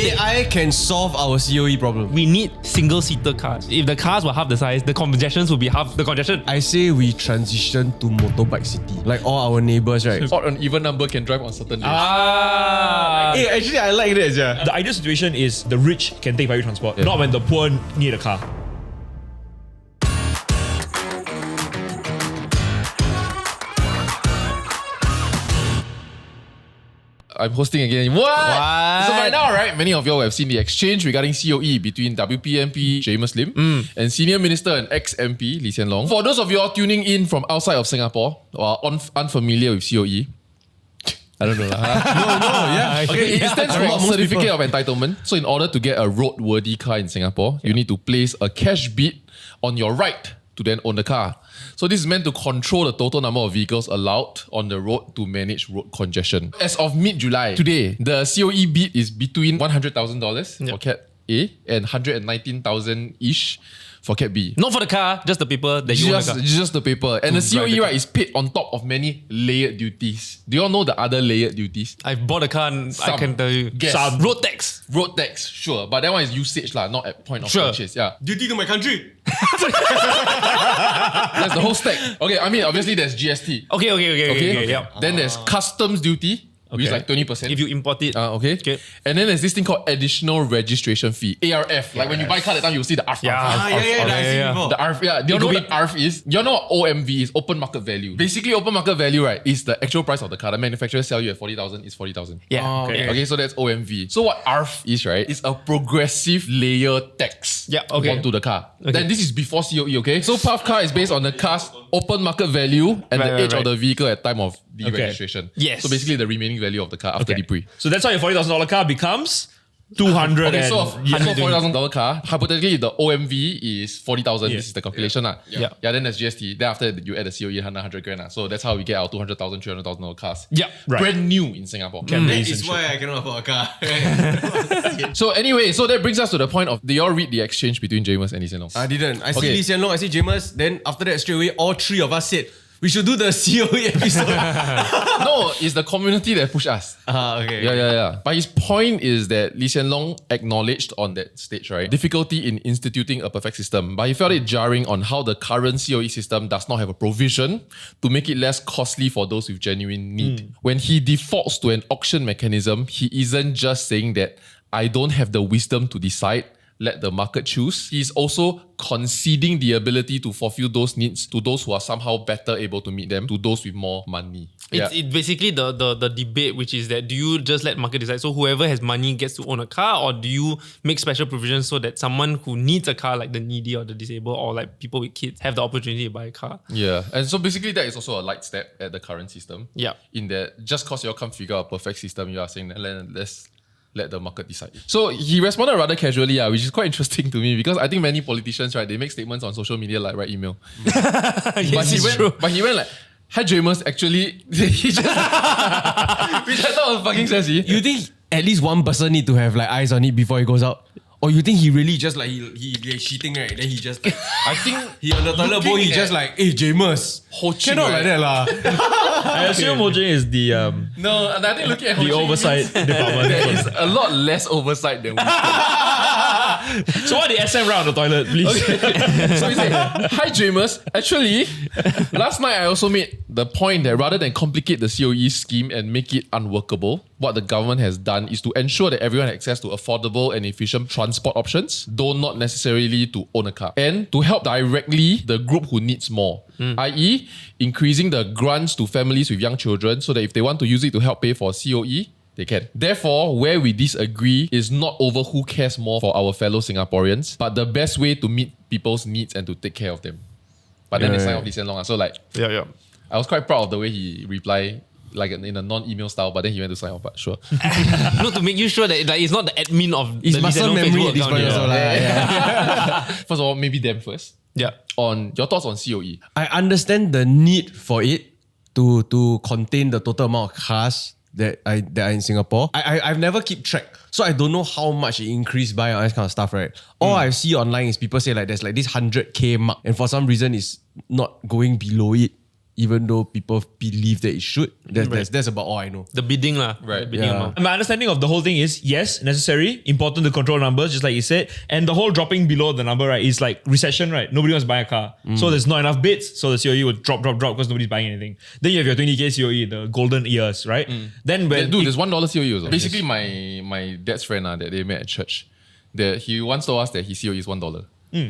AI can solve our COE problem. We need single-seater cars. If the cars were half the size, the congestions would be half the congestion. I say we transition to motorbike city. Like all our neighbours, right? Odd and even number can drive on certain days. Hey, actually, I like that, yeah. The ideal situation is the rich can take public transport, not when the poor need a car. I'm hosting again. What? So by now, right, many of y'all have seen the exchange regarding COE between WPMP Jamus Lim and Senior Minister and ex-MP Lee Hsien Loong. For those of y'all tuning in from outside of Singapore or are unfamiliar with COE, I don't know. Okay, it stands for Certificate of Entitlement. So in order to get a roadworthy car in Singapore, you need to place a cash bid on your right to then own the car. So this is meant to control the total number of vehicles allowed on the road to manage road congestion. As of mid-July, today, the COE bid is between $100,000 for Cat A and 119,000-ish for Cat B. Not for the car, just the paper that you own the car. Just the paper. And the COE, right, is paid on top of many layered duties. Do you all know the other layered duties? I've bought a car and I can tell you. Guess. Some. Road tax. Road tax, sure. But that one is usage, not at point of purchase. Yeah. Duty to my country. That's the whole stack. Okay, I mean, obviously there's GST. Okay. Yep. Then there's customs duty, which is like 20%. If you import it. Okay. And then there's this thing called additional registration fee, ARF. Like when you buy car that time, you'll see the ARF. The ARF, yeah. Do you know what ARF is? You know what OMV is? Open market value. Basically, open market value, right, is the actual price of the car. The manufacturer sell you at 40,000 is 40,000. Yeah. Okay, so that's OMV. So what ARF is, right, is a progressive layer tax onto the car. Then this is before COE, okay? So PAF car is based on the car's open market value and the age of the vehicle at time of the registration. Yes. So basically the remaining value of the car after depre. So that's why your $40,000 car becomes 200. Okay, so $40,000 car, hypothetically the OMV is 40,000. This is the calculation. Yeah, then there's GST. Then after you add the COE 100 grand. So that's how we get our $200,000, $300,000 cars. Yeah, right. Brand new in Singapore. That is why I cannot afford a car. So anyway, so that brings us to the point of, do you all read the exchange between Jamus and Lee Hsien Loong? I didn't. I see Lee Hsien Loong, I see Jamus. Then after that, straight away, all three of us said, we should do the COE episode. No, it's the community that pushed us. Okay. Yeah. But his point is that Lee Hsien Loong acknowledged on that stage, right, difficulty in instituting a perfect system, but he felt it jarring on how the current COE system does not have a provision to make it less costly for those with genuine need. When he defaults to an auction mechanism, he isn't just saying that I don't have the wisdom to decide, let the market choose. He's also conceding the ability to fulfill those needs to those who are somehow better able to meet them, to those with more money. It's basically the debate, which is that do you just let market decide? So whoever has money gets to own a car, or do you make special provisions so that someone who needs a car, like the needy or the disabled or like people with kids, have the opportunity to buy a car? Yeah, and so basically that is also a light step at the current system. Yeah. In that just because you all can't figure out a perfect system, you are saying that let's let the market decide. So he responded rather casually, which is quite interesting to me because I think many politicians, right, they make statements on social media like write email. But he went like, hi Jamus, actually, he just, which I thought was fucking sassy. You think at least one person need to have like eyes on it before he goes out? Or you think he really just like, he's cheating, right? Then he just like, I think he on the toilet bowl, he just like, hey Jamus, cannot like that lah. I assume Ho Ching is the no, and I think looking at the oversight department. there is a lot less oversight than we think. So why the SM right on the toilet, please? So he said, hi Jamus, actually, last night I also made the point that rather than complicate the COE scheme and make it unworkable, what the government has done is to ensure that everyone has access to affordable and efficient transport options, though not necessarily to own a car, and to help directly the group who needs more, i.e. increasing the grants to families with young children so that if they want to use it to help pay for COE, they can. Therefore, where we disagree is not over who cares more for our fellow Singaporeans, but the best way to meet people's needs and to take care of them. But then they sign off Lee Hsien Loong. So like, I was quite proud of the way he replied, like in a non-email style, but then he went to sign off, but sure. No, to make you sure that like, it's not the admin of his the muscle memory at this point also. First of all, maybe them first. Yeah. On your thoughts on COE. I understand the need for it to contain the total amount of cars that are in Singapore. I've never keep track, so I don't know how much it increased by all this kind of stuff, right? All I see online is people say like there's like this 100K mark, and for some reason it's not going below it. even though people believe that it should. That's about all I know. The bidding lah. Right. The bidding Yeah. amount. My understanding of the whole thing is, yes, necessary, important to control numbers, just like you said. And the whole dropping below the number, right, is like recession, right? Nobody wants to buy a car. So there's not enough bids, so the COE will drop because nobody's buying anything. Then you have your 20K COE, the golden years, right? Then when Dude, there's $1 COE also. Basically, my dad's friend that they met at church, that he once told us that his COE is $1.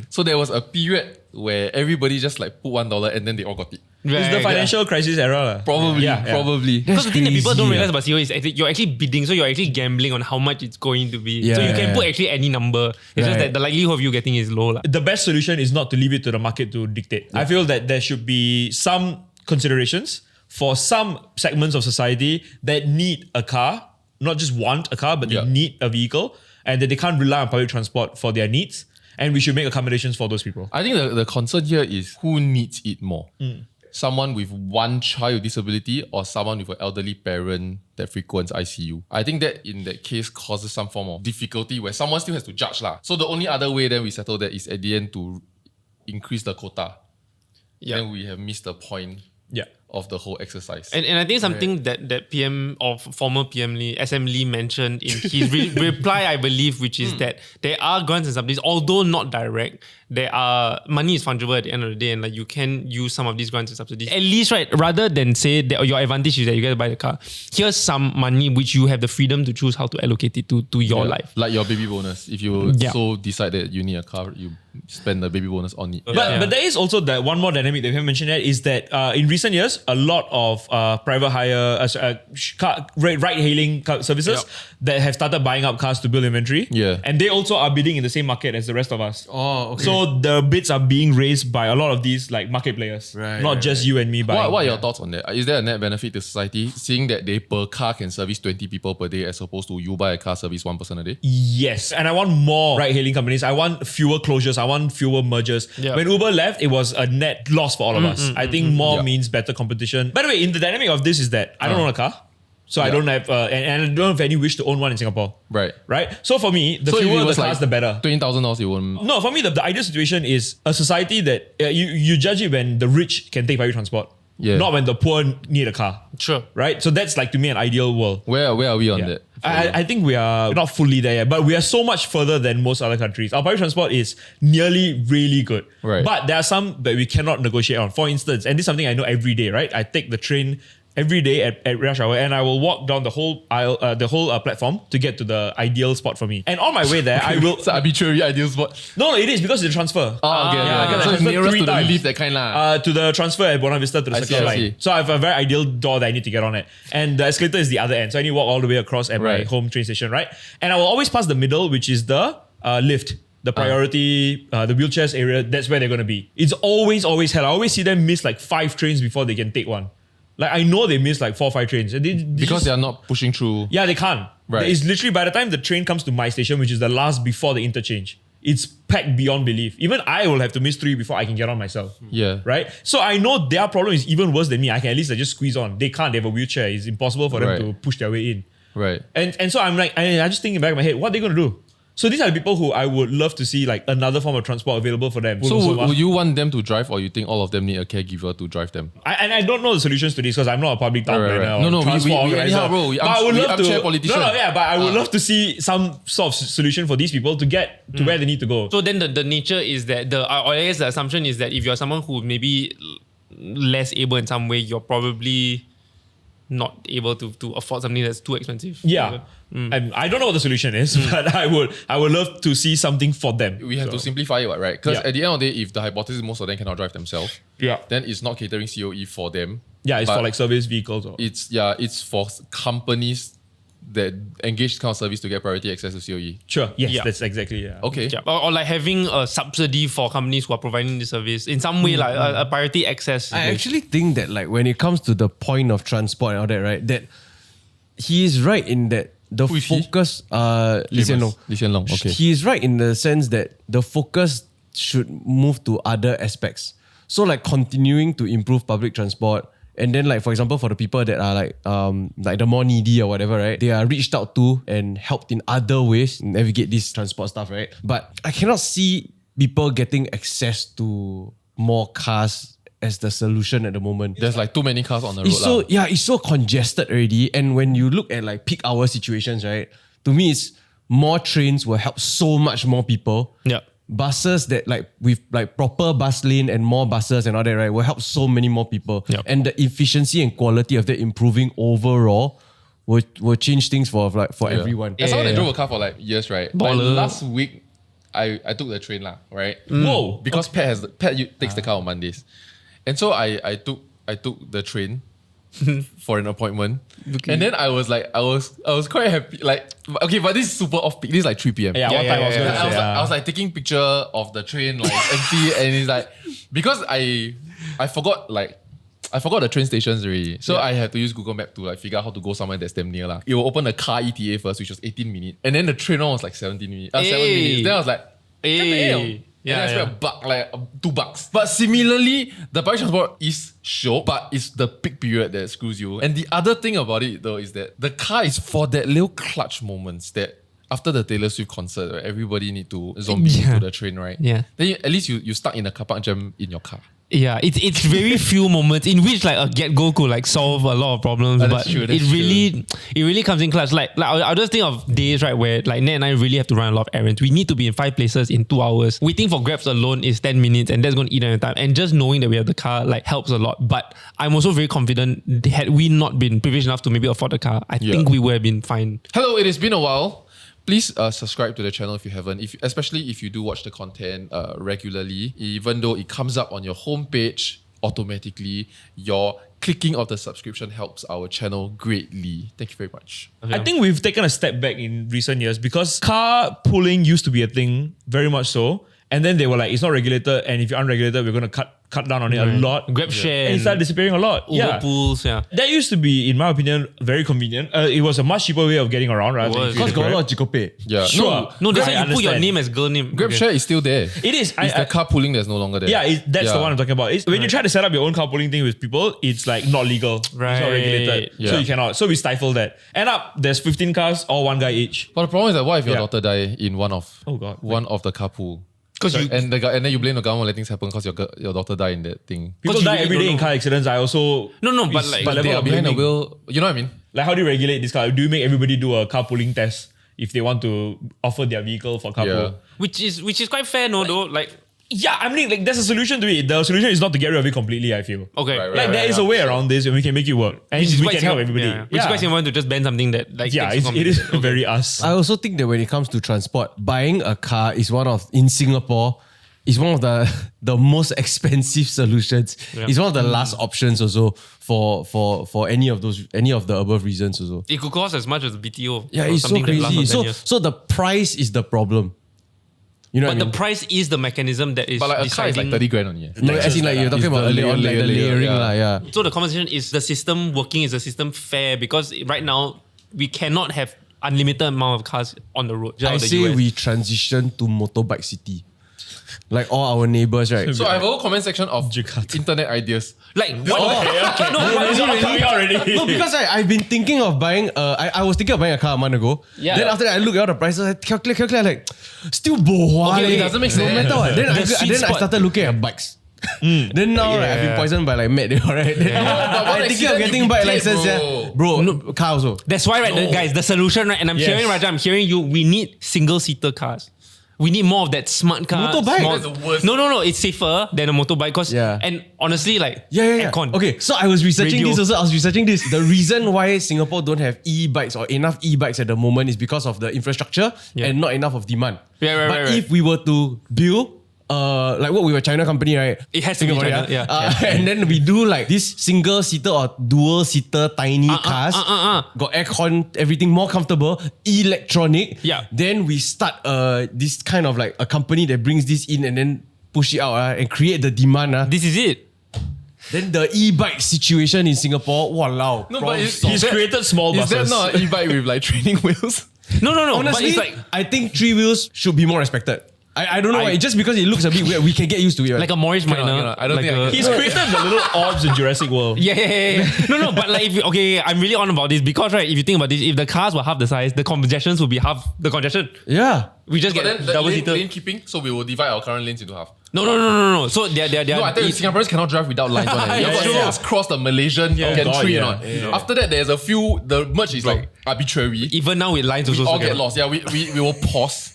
So there was a period where everybody just like put $1 and then they all got it. it's the financial crisis era. lah. Probably. Because the thing that people don't crazy, realize about COE is actually, you're actually bidding, so you're actually gambling on how much it's going to be. So you can put actually any number. It's just that the likelihood of you getting is low. lah. The best solution is not to leave it to the market to dictate. I feel that there should be some considerations for some segments of society that need a car, not just want a car, but they need a vehicle, and that they can't rely on public transport for their needs. And we should make accommodations for those people. I think the concern here is who needs it more. Someone with one child with disability or someone with an elderly parent that frequents ICU. I think that in that case causes some form of difficulty where someone still has to judge lah. So the only other way then we settle that is at the end to increase the quota. Then we have missed the point of the whole exercise. And I think something that PM or former PM Lee, SM Lee mentioned in his reply, I believe, which is that there are grants and subsidies, although not direct, there are money is fungible at the end of the day, and like you can use some of these grants and subsidies. At least, right, rather than say that your advantage is that you get to buy the car, here's some money which you have the freedom to choose how to allocate it to your life. Like your baby bonus. If you so decide that you need a car, you spend the baby bonus on it. But there is also that one more dynamic that we haven't mentioned yet is that in recent years, a lot of private hire, ride-hailing services that have started buying up cars to build inventory. And they also are bidding in the same market as the rest of us. Oh, okay. So the bids are being raised by a lot of these like market players, not just you and me buying. What are your thoughts on that? Is there a net benefit to society seeing that they per car can service 20 people per day as opposed to you buy a car service 1 person a day? Yes. And I want more ride-hailing companies. I want fewer closures. I want fewer mergers. When Uber left, it was a net loss for all of us. I think more means better competition. By the way, in the dynamic of this is that I don't own a car. So I don't have, and I don't have any wish to own one in Singapore. Right. So for me, the fewer the cars, the better. $20,000 you won't. No, for me, the ideal situation is a society that you judge it when the rich can take public transport. Not when the poor need a car. Sure. Right? So that's like to me an ideal world. Where are we on that? I think we are not fully there yet, but we are so much further than most other countries. Our public transport is nearly really good. Right. But there are some that we cannot negotiate on. For instance, and this is something I know every day, right? I take the train every day at rush hour, and I will walk down the whole aisle, the whole platform to get to the ideal spot for me. And on my way there, I will. It's an arbitrary ideal spot. No, it is because it's a transfer. Oh, okay. So it's nearest to the lift, that kind lah. To the transfer at Buona Vista to the Circle Line. So I have a very ideal door that I need to get on it, and the escalator is the other end. So I need to walk all the way across at my home train station, right? And I will always pass the middle, which is the lift. The priority, the wheelchairs area, that's where they're going to be. It's always hell. I always see them miss like 5 trains before they can take one. Like I know they miss like 4 or 5 trains. Because they are not pushing through. Yeah, they can't. Right. It's literally by the time the train comes to my station, which is the last before the interchange, it's packed beyond belief. Even I will have to miss 3 before I can get on myself. Yeah. Right? So I know their problem is even worse than me. I can at least just squeeze on. They can't. They have a wheelchair. It's impossible for them to push their way in. Right. And so I'm like, I just think in the back of my head, what are they going to do? So these are the people who I would love to see like another form of transport available for them. So would you want them to drive, or you think all of them need a caregiver to drive them? I don't know the solutions to this because I'm not a public town planner or transport organizer. Bro, I would love to politician. But I would love to see some sort of solution for these people to get to where they need to go. So then the nature is that or I guess the assumption is that if you're someone who maybe less able in some way, you're probably not able to afford something that's too expensive. Yeah. And I don't know what the solution is, but I would love to see something for them. We have to simplify it, right? Because at the end of the day, if the hypothesis most of them cannot drive themselves, then it's not catering COE for them. Yeah, it's for like service vehicles. It's for companies that engage this kind of service to get priority access to COE. Sure. Yes, that's exactly Okay. Yeah. Or like having a subsidy for companies who are providing the service in some way, like a priority access. I actually think that like when it comes to the point of transport and all that, right, that he is right in that the focus, Lee Hsien Loong. Okay. He is right in the sense that the focus should move to other aspects. So like continuing to improve public transport, and then like for example for the people that are like the more needy or whatever, right, they are reached out to and helped in other ways navigate this transport stuff, right? But I cannot see people getting access to more cars as the solution at the moment. There's like too many cars on the road. It's so congested already. And when you look at like peak hour situations, right? To me, it's more trains will help so much more people. Yeah. Buses that like with like proper bus lane and more buses and all that, right, will help so many more people. Yep. And the efficiency and quality of that improving overall will change things for everyone. As someone that drove a car for like years, right? Like Baller. last week, I took the train lah, right? Whoa. Because Pat takes the car on Mondays, and so I took the train for an appointment, and then I was quite happy. Like, okay, but this is super off peak. This is like 3 p.m. Yeah, what time I was going to say. I was like taking picture of the train like empty, and it's like because I forgot the train stations already. So I had to use Google Map to like figure out how to go somewhere that's damn near lah. It will open the car ETA first, which was 18 minutes. And then the train one was like 17 minutes. 7 minutes. Then I was like, damn. Yeah, and I spent $2. But similarly, the public transport is show, but it's the peak period that screws you. And the other thing about it though is that the car is for that little clutch moments that after the Taylor Swift concert, right, everybody need to zombie into the train, right? Yeah. Then at least you stuck in a car park jam in your car. Yeah, it's very few moments in which like a get-go could like solve a lot of problems, but it really comes in clutch. Like I'll just think of days, right, where like Ned and I really have to run a lot of errands. We need to be in 5 places in 2 hours. Waiting for Grabs alone is 10 minutes, and that's going to eat our time. And just knowing that we have the car like helps a lot. But I'm also very confident had we not been privileged enough to maybe afford the car, I think we would have been fine. Hello, it has been a while. Please subscribe to the channel if you haven't, especially if you do watch the content regularly. Even though it comes up on your homepage automatically, your clicking of the subscription helps our channel greatly. Thank you very much. I think we've taken a step back in recent years because car pooling used to be a thing, very much so. And then they were like, it's not regulated, and if you're unregulated, we're going to cut down on it a lot. Grab share and it started disappearing a lot. Uber pools, yeah. That used to be, in my opinion, very convenient. It was a much cheaper way of getting around, right? Because got a lot of Jikope. Yeah. Sure. No, that's I why you put your understand. name as girl name. GrabShare is still there. It is. It's the car pooling that's no longer there. Yeah, that's the one I'm talking about. When you try to set up your own carpooling thing with people, it's like not legal. Right. It's not regulated. Yeah. So you cannot. So we stifle that. End up, there's 15 cars, all one guy each. But the problem is that what if your Yeah. daughter die in one of the carpool? And then you blame the government let things happen because your daughter died in that thing. People die every day in car accidents. I also... No, but like... But they are behind the wheel. You know what I mean? Like, how do you regulate this car? Do you make everybody do a carpooling test if they want to offer their vehicle for carpool? Yeah. Which is quite fair, no, though? Like... Yeah, I mean, like, there's a solution to it. The solution is not to get rid of it completely, I feel. Okay. Right, There is a way around this and we can make it work. And Which is we quite can help everybody. Yeah. Which is quite similar to just ban something that like... Yeah, takes it is from- very us. I also think that when it comes to transport, buying a car is in Singapore, is one of the most expensive solutions. Yeah. It's one of the last options also for any of the above reasons also. It could cost as much as BTO. Yeah, for it's so something that lasts crazy. for 10 years. So the price is the problem. You know But what I mean? the price is the mechanism that is But like a car is deciding... like 30 grand only. No, as in like you're talking It's about the earlier on, like the layering yeah. lah, yeah. So the conversation is the system working? Is the system fair? Because right now, we cannot have unlimited amount of cars on the road. Just I out of the say US. we transition to motorbike city. Like all our neighbours, right? So I have a whole comment section of Jakarta. internet ideas. Like, what? No, because I've been thinking of buying. I was thinking of buying a car a month ago. Yeah. Then after that, I look at all the prices. I calculate, like still bohua. Okay, it leh. doesn't make No sense. matter what. Then sweet I spot. started looking at bikes. Then now right, I've been poisoned by like Matt. Right? I'm thinking of getting bike license. Bro, car also. That's why, right, guys, the solution, right? And I'm hearing, Raja, I'm hearing you. We need single-seater cars. We need more of that smart car. Motorbike? small- That's the worst. No. It's safer than a motorbike. Cause Yeah. and honestly, like Yeah. aircon. Okay, so I was researching Radio. this also. I was researching this. The reason why Singapore don't have e-bikes or enough e-bikes at the moment is because of the infrastructure and not enough of demand. Yeah, right, But right. if we were to build like what we were China company, right? It has to be Singapore, China, yeah. And then we do like this single seater or dual seater tiny cars, got aircon, everything more comfortable, electronic. Yeah. Then we start this kind of like a company that brings this in and then push it out and create the demand. This is it. Then the e-bike situation in Singapore, walao. No, but He's created small is buses. that not an e-bike with like training wheels? No. Honestly, But it's like I think 3 wheels should be more respected. I don't know why. Just because it looks a bit weird, we can get used to it. Right? Like a Morris Minor. I don't think He's created the little orbs in Jurassic World. Yeah. No, but like, okay, I'm really on about this because, right, if you think about this, if the cars were half the size, the congestions would be half the congestion. Yeah. We just But get then the double lane seater. keeping, so we will divide our current lanes into half. No. So they're No, I tell you, Singaporeans cannot drive without lines on it. You got to see us cross the Malaysian gantry or not. After that, there's a few, the merge is like arbitrary. even now with lines We also. all get lost. Yeah, we will pause.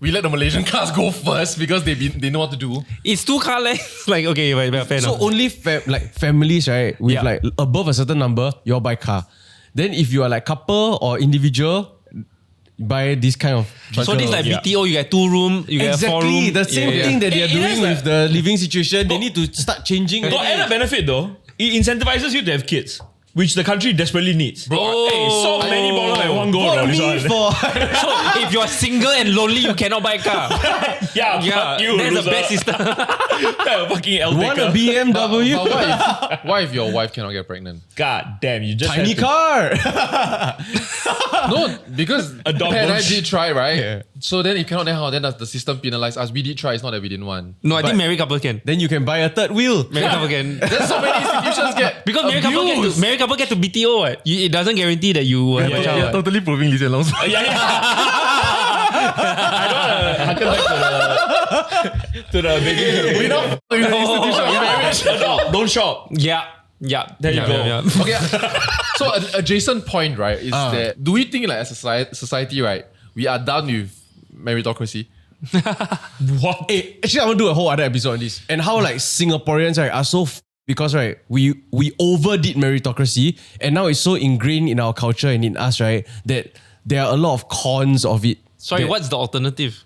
We let the Malaysian cars go first because they know what to do. It's 2 car lengths. Like, okay, fair So enough. only like families, right? With Yeah. like above a certain number, you all buy car. Then if you are like couple or individual, buy this kind of. So this is like BTO, you get 2 room, you get 4 room. Exactly, the same thing that they are It doing is with like- the living situation. They need to start changing. Got added benefit though. It incentivizes you to have kids, which the country desperately needs. Bro, hey, so many problems at one go. What bro, this me one. for? So if you're single and lonely, you cannot buy a car. Yeah, fuck you, that's loser. the best system. Fucking L Want a taker. BMW? But what if your wife cannot get pregnant? God damn, you just Tiny have to- car. No, because A dog Pat and I bush. did try, right? Yeah. So then if cannot, then how? Then does the system penalize us? We did try, it's not that we didn't want. No, I think But- married couple can. Then you can buy a third wheel. Married couple can. There's so many institutions get Because married couple get to BTO. What? It doesn't guarantee that you have a child. yeah. what. totally proving Lee Hsien Loong's Yeah. I don't want to harken back to the baby. We don't with the institution of marriage. Adult, don't shop. Yeah. There you go. Okay, so an adjacent point, right, is that do we think like as a society, right, we are done with meritocracy? What? Hey, actually, I want to do a whole other episode on this and how like Singaporeans right are so because right we overdid meritocracy and now it's so ingrained in our culture and in us right that there are a lot of cons of it. Sorry, That what's the alternative?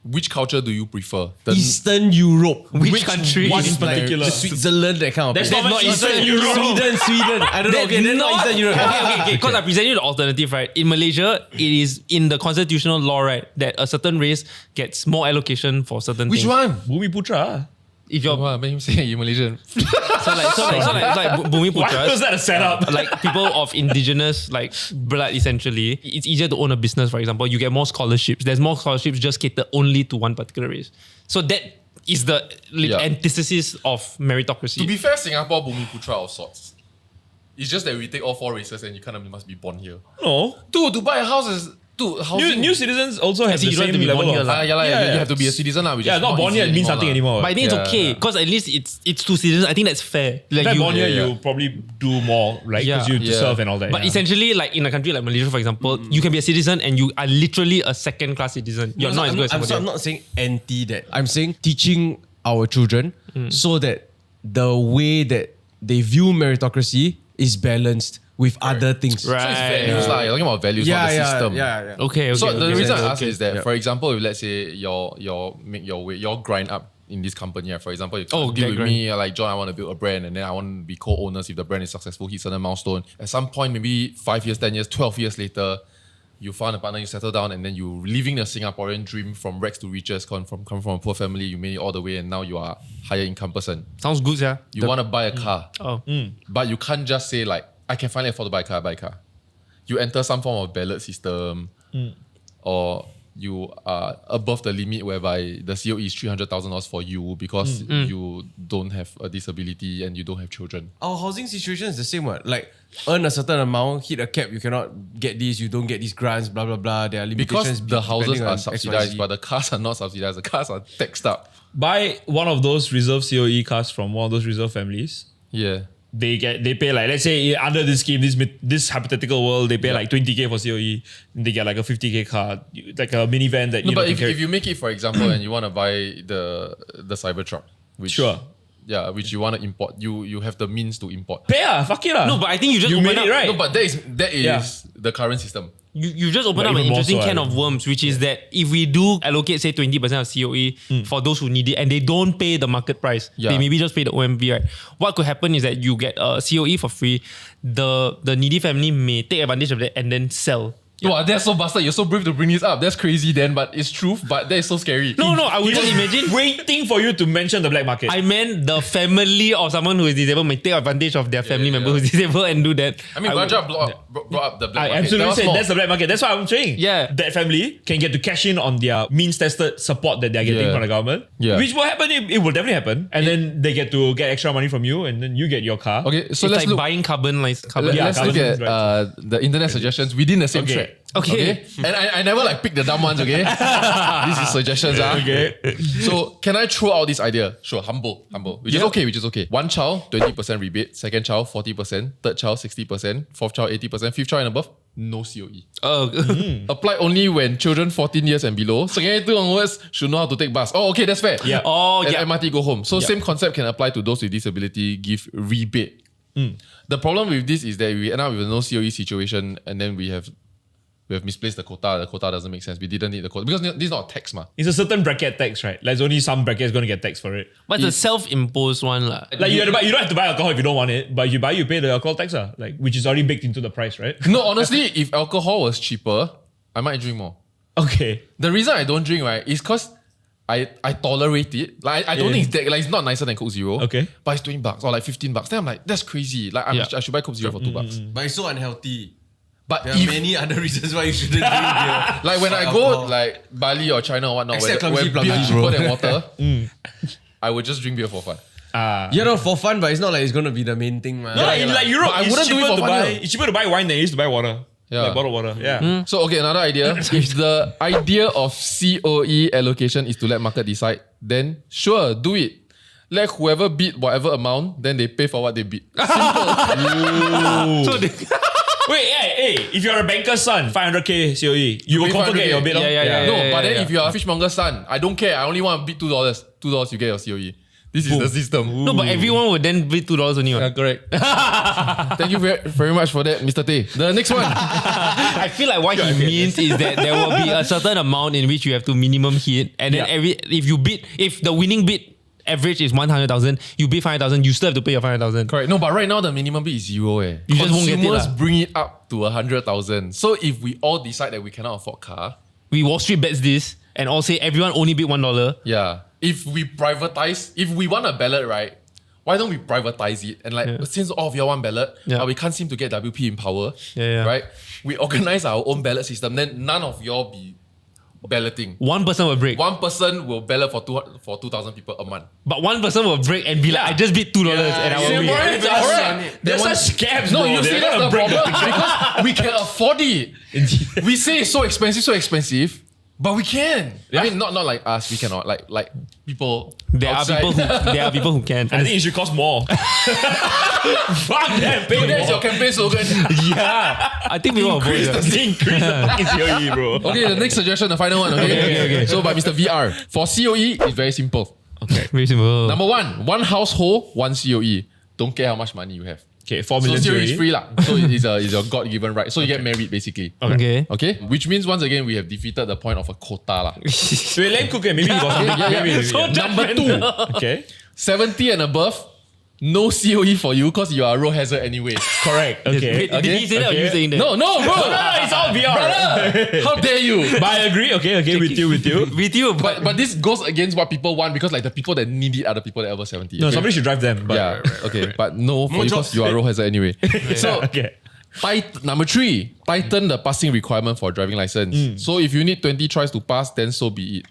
Which culture do you prefer? The Eastern Europe? Which country? One in is like- particular. Just Switzerland, that kind of That's place. not Eastern Europe. Sweden. I don't know. Okay, then not Eastern Europe. Okay. Because I present you the alternative, right? In Malaysia, it is in the constitutional law, right, that a certain race gets more allocation for certain Which things. one? Bumiputra. If you're Wow, make him say you Malaysian. so like Bumi Why Putras, was that a setup? like people of indigenous like blood, essentially, it's easier to own a business. For example, you get more scholarships. There's more scholarships just catered only to one particular race. So that is the antithesis of meritocracy. To be fair, Singapore Bumi Putra of sorts. It's just that we take all 4 races and you kind of must be born here. No. Dude, to buy a house is housing. New citizens also have Actually, the you don't have same to be level born of... here, lah. You have to be a citizen now. Yeah, not born here means something anymore. But I think it's Yeah. okay because at least it's 2 citizens. I think that's fair. Like If you're born here, yeah. you probably do more, right? Because you Yeah. serve and all that. But essentially, like in a country like Malaysia, for example, you can be a citizen and you are literally a second-class citizen. You're not as good as I'm somebody else. not saying anti that. I'm saying teaching our children so that the way that they view meritocracy is balanced with other things. So it's values lah. You're talking about values, not the system. Yeah. Okay. So the reason I ask okay. is that, Yeah. for example, if let's say you're make your way, you're grind up in this company. For example, you Oh, deal get with grind. me, like John, I want to build a brand, and then I want to be co-owners if the brand is successful, hit certain milestone. At some point, maybe 5 years, 10 years, 12 years later, you found a partner, you settle down, and then you living the Singaporean dream from rags to riches, come from a poor family, you made it all the way, and now you are a higher income person. Sounds good, yeah. You want to buy a car, Oh. but you can't just say like, I can finally afford to buy a car, You enter some form of ballot system, or you are above the limit whereby the COE is $300,000 for you because you don't have a disability and you don't have children. Our housing situation is the same one. Like earn a certain amount, hit a cap, you cannot get this, you don't get these grants, blah blah blah. There are limitations Because the houses depending are on subsidized, XYZ. but the cars are not subsidized. The cars are taxed up. buy one of those reserve COE cars from one of those reserve families. Yeah. They pay like, let's say under this scheme, this hypothetical world, they pay like 20K for COE. And they get like a 50K car, like a minivan that No, you but know, can if carry. you make it, for example, and you want to buy the Cybertruck, which Sure. yeah, which you want to import, you have the means to import. Pay fuck it No, but I think you just you open made up. it right. No, but that is Yeah. the current system. You just open But up an even more interesting so, can I of worms, which is that if we do allocate, say, 20% of COE for those who need it and they don't pay the market price, Yeah. they maybe just pay the OMV, right? What could happen is that you get a COE for free. The needy family may take advantage of that and then sell Wow, that's so bastard. You're so brave to bring this up. That's crazy then, but it's truth, but that is so scary. No, I would just imagine. Waiting for you to mention the black market. I meant the family of someone who is disabled may take advantage of their family member who's disabled and do that. I mean, Raja brought up the black I market. absolutely Tell us said more. that's the black market. That's what I'm saying. Yeah. That family can get to cash in on their means-tested support that they're getting Yeah. from the government. Yeah. Which will happen. It will definitely happen. And then they get to get extra money from you, and then you get your car. Okay, so It's let's like look. buying carbon. Yeah, Let's look at carbon, the internet suggestions within the same Okay. thread. Okay. And I never like pick the dumb ones, okay? This is suggestions, Okay. So can I throw out this idea? Sure, humble. Which is okay. One child, 20% rebate. Second child, 40%. Third child, 60%. Fourth child, 80%. Fifth child and above, no COE. Apply only when children 14 years and below. Secondary 2 onwards should know how to take bus. Oh, okay, that's fair. Yeah. Oh, And yeah. MRT go home. So same concept can apply to those with disability, give rebate. The problem with this is that we end up with a no COE situation and then we have misplaced the quota. The quota doesn't make sense. We didn't need the quota because this is not a tax, ma. It's a certain bracket tax, right? Like there's only some brackets going to get taxed for it. But the self-imposed one lah. Like you don't have to buy alcohol if you don't want it, but you pay the alcohol tax, like which is already baked into the price, right? No, honestly, if alcohol was cheaper, I might drink more. Okay. The reason I don't drink, right, is because I tolerate it. Like I don't think it's that, like it's not nicer than Coke Zero. Okay. But it's $20 or like $15. Then I'm like, that's crazy. Like I should buy Coke Zero for $2. But it's so unhealthy. But There are many other reasons why you shouldn't drink beer. like when I go like Bali or China or whatnot, Except where clumsy beer plumsy, cheaper bro. than water, I would just drink beer for fun. Yeah, no, for fun, but it's not like it's gonna be the main thing, man. No, in like Europe, But I it's wouldn't do it cheaper for to fun, buy. yeah. It's cheaper to buy wine than it is to buy water. Yeah. Like bottled water. Yeah. So okay, another idea. If the idea of COE allocation is to let market decide, then sure, do it. Let whoever bid whatever amount, then they pay for what they bid. So they, Wait, hey, if you're a banker's son, 500k COE, you will pay confirm get 500K. your bid. Yeah. No, but then if you are a fishmonger's son, I don't care. I only want to bid $2. $2 you get your COE. This is the system. no, but everyone would then bid $2 only. Yeah, correct. Thank you very much for that, Mr. Tay. The next one. I feel like what he means is that there will be a certain amount in which you have to minimum hit, and then if the winning bid average is 100,000, you bid 500,000, you still have to pay your 500,000. Correct. No, but right now the minimum bid is zero. You just won't get it Consumers lah. bring it up to 100,000. So if we all decide that we cannot afford car, We Wall Street bets this and all say everyone only bid $1. yeah. If we privatize, if we want a ballot, right? Why don't we privatize it? And like since all of y'all want ballot, but we can't seem to get WP in power, right? We organize our own ballot system. Then none of y'all be balloting. One person will break. One person will ballot for 2,000 people a month. But one person will break and be like, I just bid $2 and I will win. Singaporeans are correct. They're such scams. No, bro. you see They're that's gonna the break problem because we can afford it. We say it's so expensive, but we can. I mean, not like us. We cannot. Like people. There outside. are people who can. I think it should cost more. Fuck them, pay That's your more. campaign slogan. Yeah. I think people will vote. Increase the fucking COE, bro. Okay, the next suggestion, the final one. Okay. So by Mr. VR. For COE, it's very simple. Okay. Very simple. Number one household, one COE. Don't care how much money you have. Okay, 4 So million COE is COE. free lah. So it's your God-given right. So you get married basically. Okay. Okay? Which means once again we have defeated the point of a quota lah. Wait, let him cook it. Maybe he got something. Yeah. Maybe. So Number 2, Okay. 70 and above, no COE for you because you are a road hazard anyway. Correct. Okay. Did he say that or you saying that? No, bro. No, it's all VR. How dare you? But I agree. Okay, with you. With you, But this goes against what people want because like the people that need it are the people that are over 70. No, okay? somebody should drive them. But Yeah, okay. But no, for you because jobs. you are a road hazard anyway. So, okay. number 3, tighten the passing requirement for driving license. So if you need 20 tries to pass, then so be it.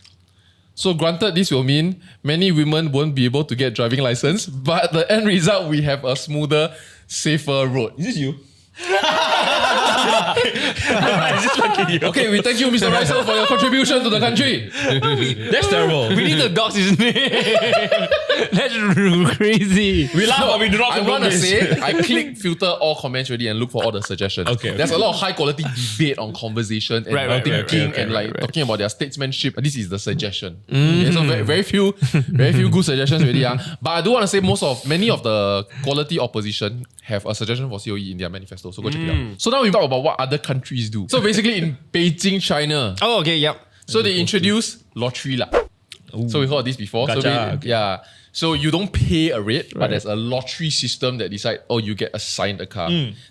So granted, this will mean many women won't be able to get driving license, but the end result, we have a smoother, safer road. Is this you? Okay, we thank you, Mr. Raisel, for your contribution to the country. That's terrible. we need the dogs his name. That's crazy. We laugh, but we do not I condone want to this. say, I click filter all comments already and look for all the suggestions. Okay. There's a lot of high quality debate on conversation and Right, thinking and like talking about their statesmanship. This is the suggestion. Okay, so very few good suggestions already. But I do want to say many of the quality opposition have a suggestion for COE in their manifesto. So go check it out. So now we talk about what other countries do. So basically in Beijing, China, Oh, okay, yep. so they introduce lottery lah. So we heard of this before. So Gacha, yeah. So you don't pay a rate, but there's a lottery system that decide, you get assigned a car.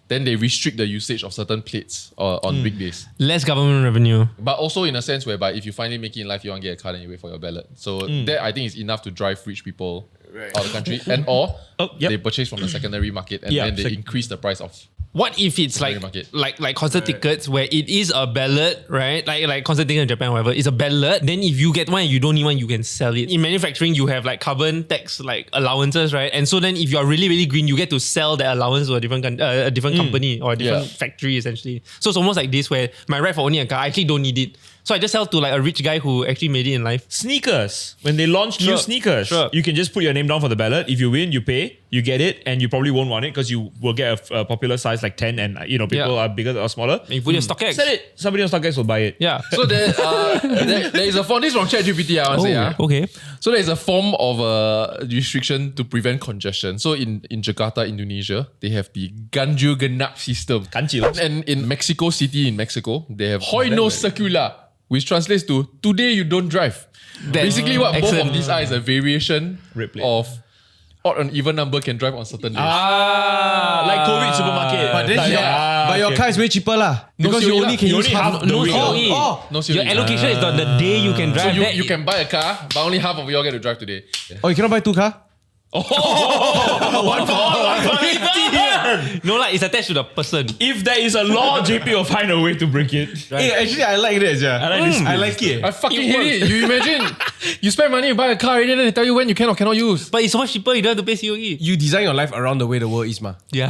Then they restrict the usage of certain plates on weekdays. Less government revenue. But also in a sense whereby if you finally make it in life, you want to get a car, then you wait for your ballot. So that I think is enough to drive rich people out of the country. They purchase from the secondary market and then they increase the price of. What if it's like concert tickets where it is a ballot, right? Like concert ticket in Japan, whatever, it's a ballot. Then if you get one and you don't need one, you can sell it. In manufacturing, you have like carbon tax like allowances, right? And so then if you are really, really green, you get to sell that allowance to a different company or a different factory essentially. So it's almost like this where my right for owning a car, I actually don't need it. So I just sell to like a rich guy who actually made it in life. Sneakers. When they launch new sneakers, you can just put your name down for the ballot. If you win, you pay, you get it, and you probably won't want it because you will get a popular size like 10 and people are bigger or smaller. And you put your StockX. Sell it. Somebody on StockX will buy it. Yeah. So there is a form, this is from ChatGPT, I want to say. Okay. So there is a form of restriction to prevent congestion. So in Jakarta, Indonesia, they have the Ganjil Genap system. Ganjil. And in Mexico City, in Mexico, they have Hoy no Circula, which translates to today you don't drive. Basically what both of these are is a variation of odd and even number can drive on certain days. Like COVID supermarket. But then your car is way cheaper lah. Because you only can use half No the COE. No COE. Your allocation is on the day you can drive. So you can buy a car, but only half of you all get to drive today. Oh, you cannot buy 2 cars? One for all, one for 50. No, like it's attached to the person. If there is a law, JP will find a way to break it. Hey, actually, I like this. Yeah. I like this. I like it. I fucking hate it. You imagine, you spend money, you buy a car, and then they tell you when you can or cannot use. But it's so much cheaper, you don't have to pay COE. You design your life around the way the world is, ma. Yeah.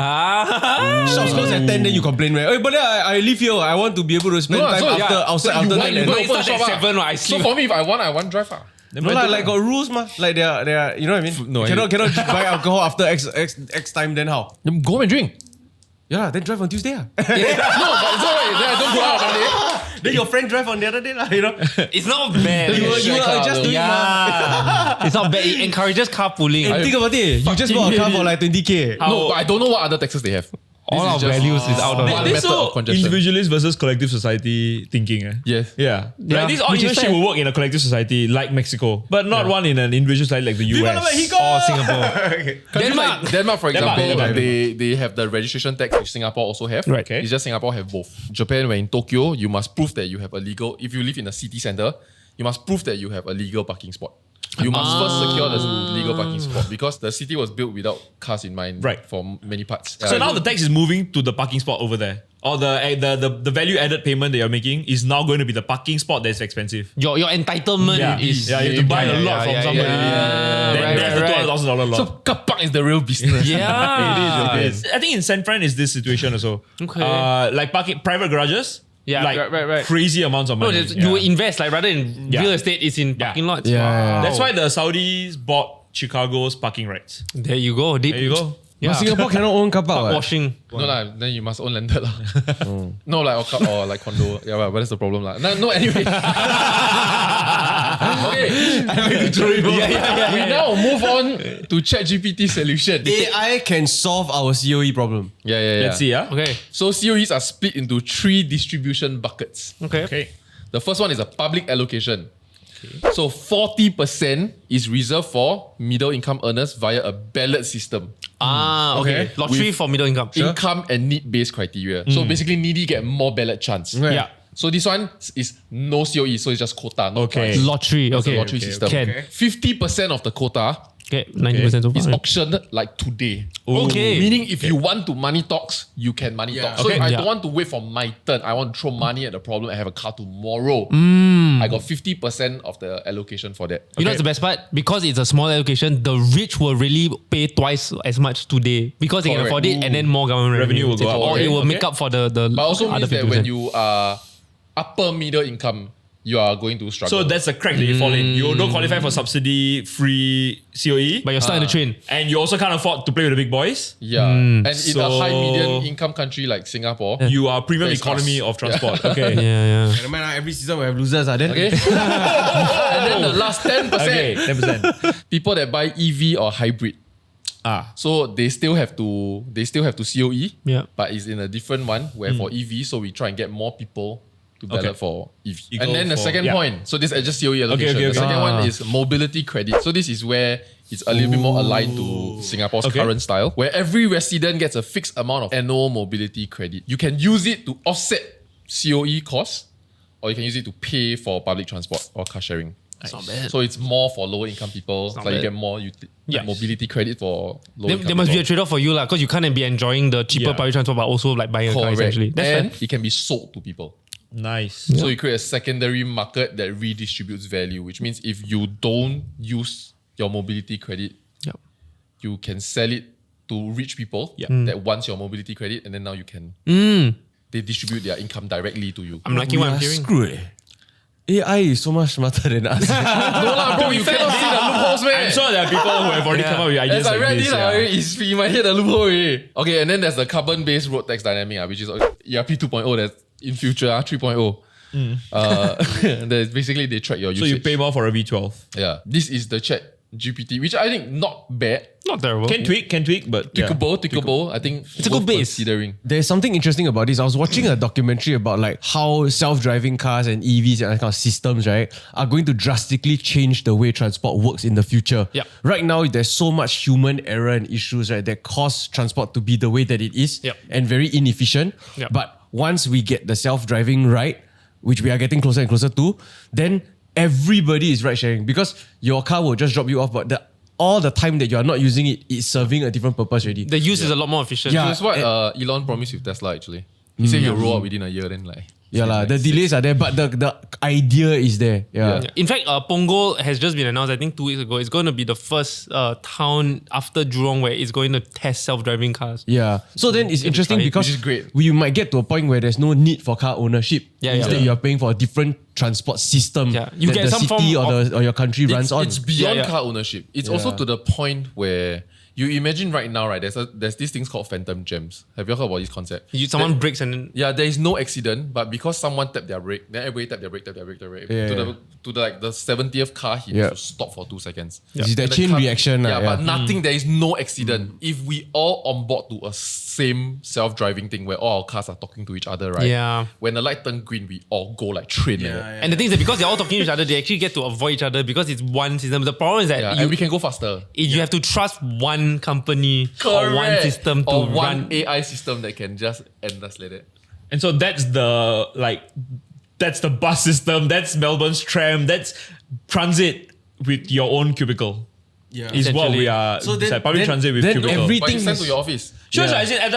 Shops close at 10, then you complain, right? Hey, but then I live here. I want to be able to spend time outside after you 10. want- No, it's not shop, at 7, I So sleep. for me, if I want drive. No, like got rules, ma. Like they are, you know what I mean? No, cannot buy alcohol after X time. Then how? Then go and drink. Yeah, then drive on Tuesday. No, but it's alright. Then I don't go out on Monday. Then your friend drive on the other day, lah. You know. It's not bad. You will adjust to it, ma. Yeah. It's not bad. It encourages carpooling. And think about it. You just bought a car for like 20k. No, but I don't know what other taxes they have. All our values is out of One it. This method of so congestion. individualist versus collective society thinking. Yes. Yeah. Yeah. Like this all Which is shit fair. will work in a collective society like Mexico, but not one in an individual society like the US or Singapore. Countries like Denmark, for example, Denmark. they have the registration tax which Singapore also have. Right. Okay. It's just Singapore have both. Japan, when in Tokyo, you must prove that you have a legal. If you live in a city center, you must prove that you have a legal parking spot. You must first secure the legal parking spot because the city was built without cars in mind. Right. For many parts. So now the tax is moving to the parking spot over there. Or the value added payment that you're making is now going to be the parking spot that's expensive. Your entitlement is... you have to buy a lot from somebody. Then that's the $200,000 lot. So car park is the real business. Yeah. It is. I think in San Fran is this situation also. Okay. Like parking private garages. Yeah, like right. crazy amounts of No, money. you invest like rather than real estate, it's in parking lots. Yeah. That's why the Saudis bought Chicago's parking rights. There you go. There you go. Yeah. But Singapore cannot own car park. Washing. No lah, then you must own landed lah. No, like or like condo. Yeah, but that's the problem lah. No, anyway. Okay. We now move on to ChatGPT solution. AI can solve our COE problem. Yeah. Let's see, yeah? Okay. So COEs are split into 3 distribution buckets. Okay. The first one is a public allocation. So 40% is reserved for middle income earners via a ballot system. Okay. Lottery With for middle income. Income and need-based criteria. So basically needy get more ballot chance. Yeah. So this one is no COE, so it's just quota, no Okay. choice. Lottery. It's a Okay. lottery system. Can. 50% of the quota 90% so is far. auctioned like today. Okay. Meaning if you want to money talks, you can money talk. So if I don't want to wait for my turn, I want to throw money at the problem and have a car tomorrow. I got 50% of the allocation for that. You know what's the best part? Because it's a small allocation, the rich will really pay twice as much today because they can Correct. afford it and then more government Revenue will go up. Or it will Okay. make up for the But also other means that 50%. when you are upper middle income, you are going to struggle. So that's the crack that you fall in. You don't qualify for subsidy-free COE. But you're stuck in the train. And you also can't afford to play with the big boys. yeah. And in a So- high median income country like Singapore, You are premium That's economy us. of transport. Okay. Yeah. Never mind, every season we have losers. Then. okay. And then the last 10%, Okay, 10%. people that buy EV or hybrid. So they still have to COE, Yeah. but it's in a different one where for EV, so we try and get more people to ballot Okay. for EV. You And go then the for- second yeah. point, so this is just COE allocation. okay, The okay. second one is mobility credit. So this is where it's a little bit more aligned to Singapore's Okay. current style, where every resident gets a fixed amount of annual mobility credit. You can use it to offset COE costs, or you can use it to pay for public transport or car sharing. It's not bad. So it's more for lower income people. not Like you bad. get more Yes. mobility credit for lower income There must be a people. trade-off for you, because you can't be enjoying the cheaper Yeah. public transport, but also like buying a car Correct. essentially. That's And fair. it can be sold to people. Nice. So you create a secondary market that redistributes value, which means if you don't use your mobility credit, Yep. you can sell it to rich people Yeah. that wants your mobility credit, and then now you can they distribute their income directly to you. I'm liking what I'm We are hearing. screwed. AI is so much smarter than us. No lah, bro, you cannot see the loopholes, man. I'm sure there are people who have already come up with ideas As I like read this. this, you might hit the loophole already. Okay, and then there's the carbon-based road tax dynamic, which is ERP 2.0 that's in future 3.0. There's basically they track your So usage. you pay more for a V12. Yeah, this is the Chatgpt, which I think not bad. Not terrible. Can tweak, but yeah. Tweakable. I think It's a good worth base. considering. There's something interesting about this. I was watching a documentary about like how self-driving cars and EVs and that kind of systems, right, are going to drastically change the way transport works in the future. Yep. Right now, there's so much human error and issues, right, that cause transport to be the way that it is Yep. and very inefficient. Yep. But once we get the self-driving right, which we are getting closer and closer to, then everybody is ride sharing because your car will just drop you off, but all the time that you are not using it, it's serving a different purpose already. The use is a lot more efficient. Yeah. That's what Elon promised with Tesla actually. He said he'll roll out within a year, then like. Yeah, the delays are there, but the idea is there. Yeah. In fact, Punggol has just been announced, I think 2 weeks ago. It's going to be the first town after Jurong where it's going to test self-driving cars. Yeah. So then it's interesting try it, because which is great. we might get to a point where there's no need for car ownership. Yeah, Instead, yeah. you are paying for a different transport system Yeah. You that get the some city form or your country runs on. It's beyond Yeah, yeah. car ownership. It's also to the point where you imagine right now, right? There's these things called phantom jams. Have you heard about this concept? Someone breaks and then... Yeah, there is no accident, but because someone tapped their brake, then everybody tap their brake. Yeah, To the like the 70th car, he Yeah. has to stop for 2 seconds. It's that And the chain reaction, Yeah, yeah. but nothing. There is no accident. If we all on board to a same self-driving thing where all our cars are talking to each other, right? Yeah. When the light turn green, we all go like train. And the thing is that because they're all talking to each other, they actually get to avoid each other because it's one system. The problem is that Yeah, and we can go faster. you have to trust one company or one Correct. system to or one run. AI system that can just end us like that. And so that's the bus system, that's Melbourne's tram, that's transit with your own cubicle. Yeah. Is what Essentially. we are. So It's then- like public then- transit with then cubicle. every- But you Everything send is- to your office. Sure, Yeah. sure. As in, at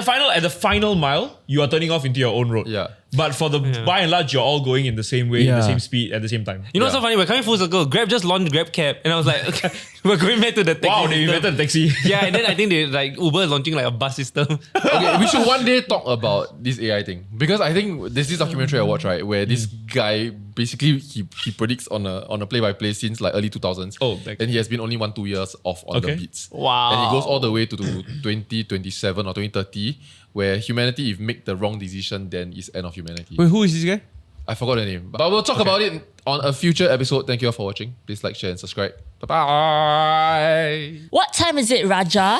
the final mile, you are turning off into your own road. Yeah. But for the by and large, you're all going in the same way, in the Yeah. same speed, at the same time. You know what's so funny? We're coming full circle. Grab just launched Grab Cab. And I was like, okay, we're going back to the taxi Wow, they system. invented taxi. Yeah, and then I think they like Uber is launching like a bus system. Okay, we should one day talk about this AI thing because I think there's this documentary I watched, right, where this guy basically he predicts on a play-by-play since like early 2000s. Oh, back- and he has been only 1-2 years off on Okay. the beats. Wow. And he goes all the way to 2027 or 2030, where humanity, if make the wrong decision, then is end of humanity. Wait, who is this guy? I forgot the name, but we'll talk about it on a future episode. Thank you all for watching. Please like, share, and subscribe. Bye-bye. What time is it, Raja?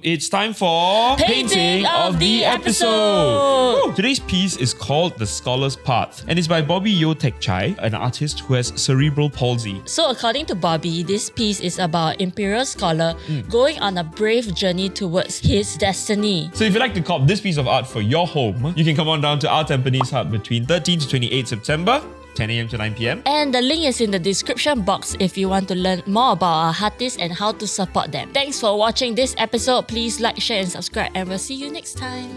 It's time for Painting of the episode. Woo! Today's piece is called The Scholar's Path, and it's by Bobby Yeo Tek Chai, an artist who has cerebral palsy. So according to Bobby, this piece is about imperial scholar going on a brave journey towards his destiny. So if you'd like to cop this piece of art for your home, you can come on down to our Tampines Hub between 13 to 28 September, 10 a.m. to 9 p.m. And the link is in the description box if you want to learn more about our artists and how to support them. Thanks for watching this episode. Please like, share, and subscribe, and we'll see you next time.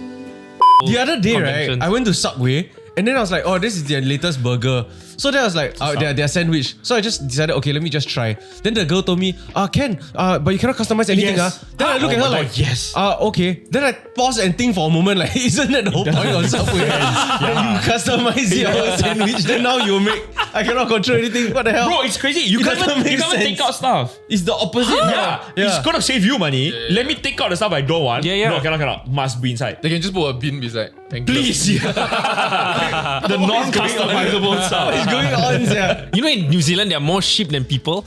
The other day, right, Conventions. I went to Subway and then I was like, oh, this is their latest burger. So then I was like, their sandwich. So I just decided, okay, let me just try. Then the girl told me, Ken, but you cannot customize anything. Yes. Then I look at her my like, God, yes. Okay. Then I pause and think for a moment, like, isn't that the whole point of Subway? You customize your sandwich, then now you make, I cannot control anything. What the hell? Bro, it's crazy. You It can't doesn't even make take sense. out stuff. It's the opposite. Yeah. It's gonna save you money. Let me take out the stuff I don't want. Yeah. No, cannot. Must be inside. They can just put a bin beside. And Please. The non-customizable stuff. What's going on, yeah? You know, in New Zealand, there are more sheep than people.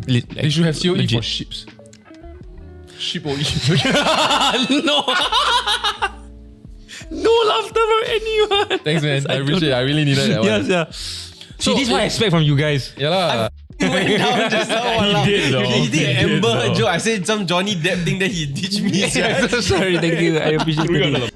They should have COE Legit. for ships. Ship OE. No. No laughter from anyone. Thanks, man. I appreciate it. I really needed that one. Yes, yeah. See, this is what I expect from you guys. Yeah lah. Went down just now. Walao. did though. He did He an did Amber though. joke. I said some Johnny Depp thing that he ditched me. Sorry, thank you. I appreciate it.